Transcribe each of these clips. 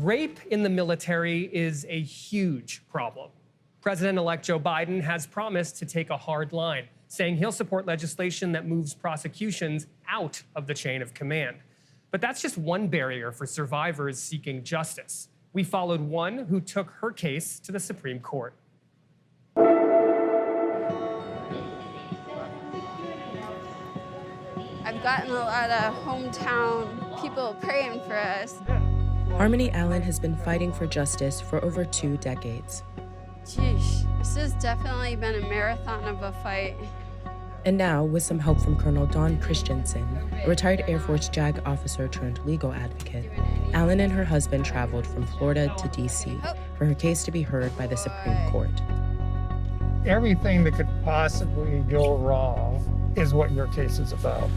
Rape in the military is a huge problem. President-elect Joe Biden has promised to take a hard line, saying he'll support legislation that moves prosecutions out of the chain of command. But that's just one barrier for survivors seeking justice. We followed one who took her case to the Supreme Court. I've gotten a lot of hometown people praying for us. Harmony Allen has been fighting for justice for over 2 decades. Sheesh, this has definitely been a marathon of a fight. And now, with some help from Colonel Dawn Christensen, a retired Air Force JAG officer turned legal advocate, Allen and her husband traveled from Florida to D.C. for her case to be heard by the Supreme Court. Everything that could possibly go wrong is what your case is about.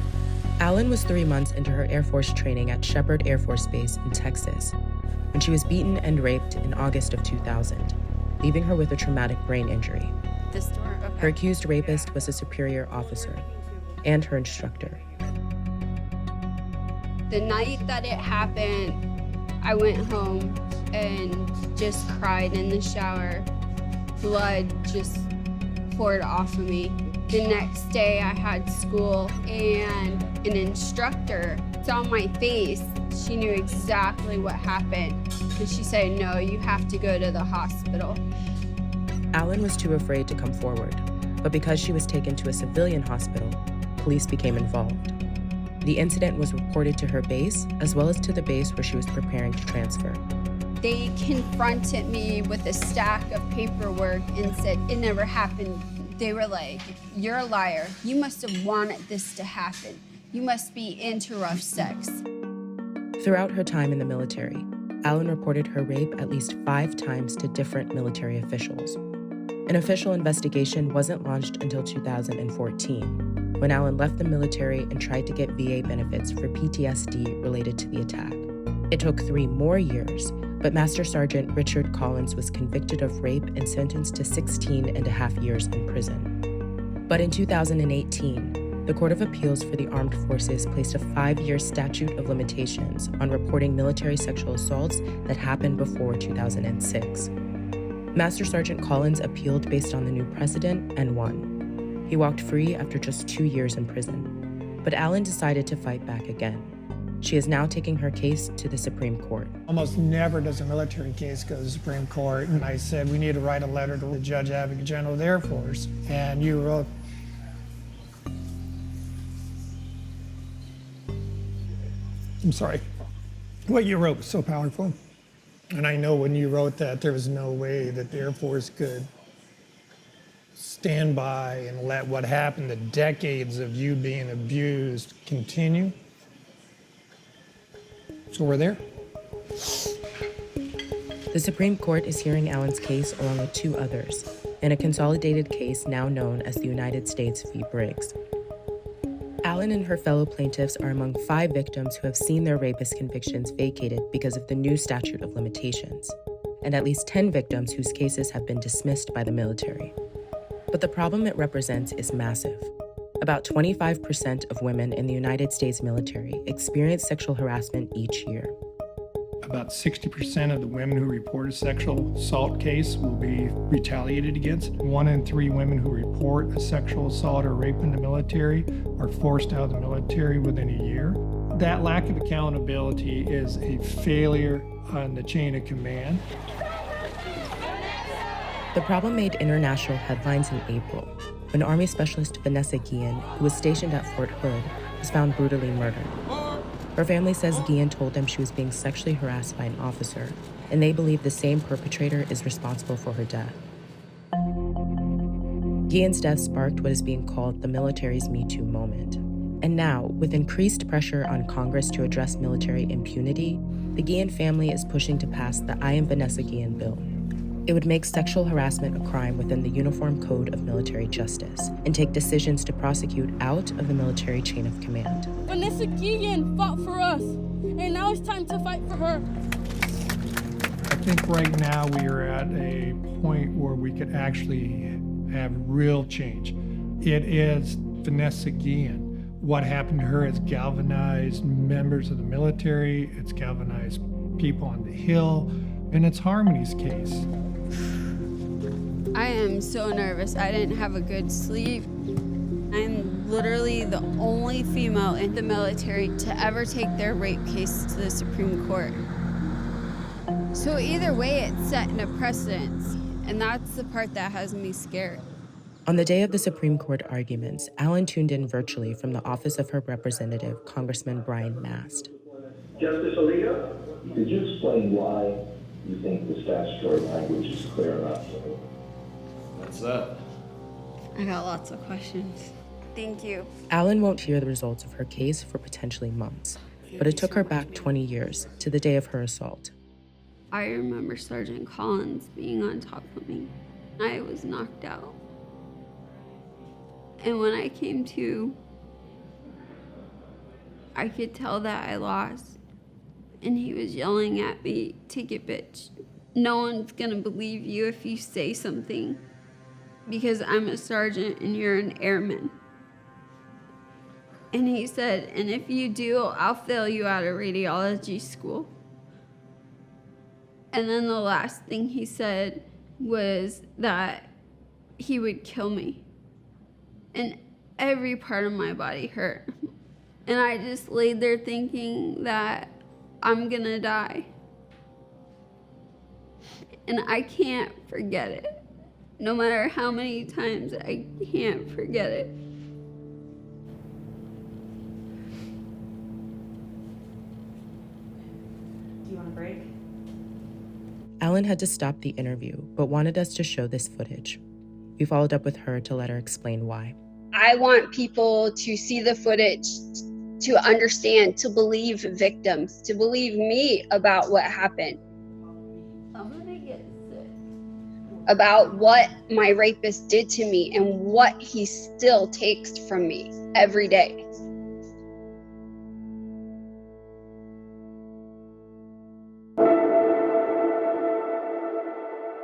Allen was 3 months into her Air Force training at Sheppard Air Force Base in Texas when she was beaten and raped in August of 2000, leaving her with a traumatic brain injury. This door, okay. Her accused rapist was a superior officer and her instructor. The night that it happened, I went home and just cried in the shower. Blood just poured off of me. The next day I had school and an instructor saw my face. She knew exactly what happened. And she said, no, you have to go to the hospital. Allen was too afraid to come forward, but because she was taken to a civilian hospital, police became involved. The incident was reported to her base, as well as to the base where she was preparing to transfer. They confronted me with a stack of paperwork and said, it never happened. They were like, you're a liar. You must have wanted this to happen. You must be into rough sex. Throughout her time in the military, Allen reported her rape at least 5 times to different military officials. An official investigation wasn't launched until 2014, when Allen left the military and tried to get VA benefits for PTSD related to the attack. It took 3 more years, but Master Sergeant Richard Collins was convicted of rape and sentenced to 16.5 years in prison. But in 2018, the Court of Appeals for the Armed Forces placed a 5-year statute of limitations on reporting military sexual assaults that happened before 2006. Master Sergeant Collins appealed based on the new precedent and won. He walked free after just 2 years in prison. But Allen decided to fight back again. She is now taking her case to the Supreme Court. Almost never does a military case go to the Supreme Court, and I said, we need to write a letter to the Judge Advocate General of the Air Force. And you wrote, I'm sorry, what you wrote was so powerful. And I know when you wrote that, there was no way that the Air Force could stand by and let what happened, the decades of you being abused, continue. So we're there. The Supreme Court is hearing Allen's case along with 2 others in a consolidated case now known as the United States v. Briggs. Allen and her fellow plaintiffs are among 5 victims who have seen their rapist convictions vacated because of the new statute of limitations, and at least 10 victims whose cases have been dismissed by the military. But the problem it represents is massive. About 25% of women in the United States military experience sexual harassment each year. About 60% of the women who report a sexual assault case will be retaliated against. 1 in 3 women who report a sexual assault or rape in the military are forced out of the military within a year. That lack of accountability is a failure on the chain of command. The problem made international headlines in April when Army Specialist Vanessa Guillen, who was stationed at Fort Hood, was found brutally murdered. Her family says Guillen told them she was being sexually harassed by an officer, and they believe the same perpetrator is responsible for her death. Guillen's death sparked what is being called the military's Me Too moment. And now, with increased pressure on Congress to address military impunity, the Guillen family is pushing to pass the I Am Vanessa Guillen bill. It would make sexual harassment a crime within the Uniform Code of Military Justice and take decisions to prosecute out of the military chain of command. Vanessa Guillen fought for us, and now it's time to fight for her. I think right now we are at a point where we could actually have real change. It is Vanessa Guillen. What happened to her has galvanized members of the military, it's galvanized people on the Hill, and it's Harmony's case. I am so nervous. I didn't have a good sleep. I'm literally the only female in the military to ever take their rape case to the Supreme Court. So either way, it's setting a precedence, and that's the part that has me scared. On the day of the Supreme Court arguments, Allen tuned in virtually from the office of her representative, Congressman Brian Mast. Justice Alito, could you explain why you think the statutory language is clear enough? What's that? I got lots of questions. Thank you. Allen won't hear the results of her case for potentially months, but it took her back 20 years to the day of her assault. I remember Sergeant Collins being on top of me. I was knocked out. And when I came to, I could tell that I lost. And he was yelling at me, "Take it, bitch. No one's gonna believe you if you say something, because I'm a sergeant and you're an airman." And he said, "And if you do, I'll fail you out of radiology school." And then the last thing he said was that he would kill me. And every part of my body hurt. And I just laid there thinking that I'm gonna die. And I can't forget it. No matter how many times, I can't forget it. Do you want a break? Allen had to stop the interview, but wanted us to show this footage. We followed up with her to let her explain why. I want people to see the footage, to understand, to believe victims, to believe me about what happened. I'm gonna get sick. About what my rapist did to me and what he still takes from me every day.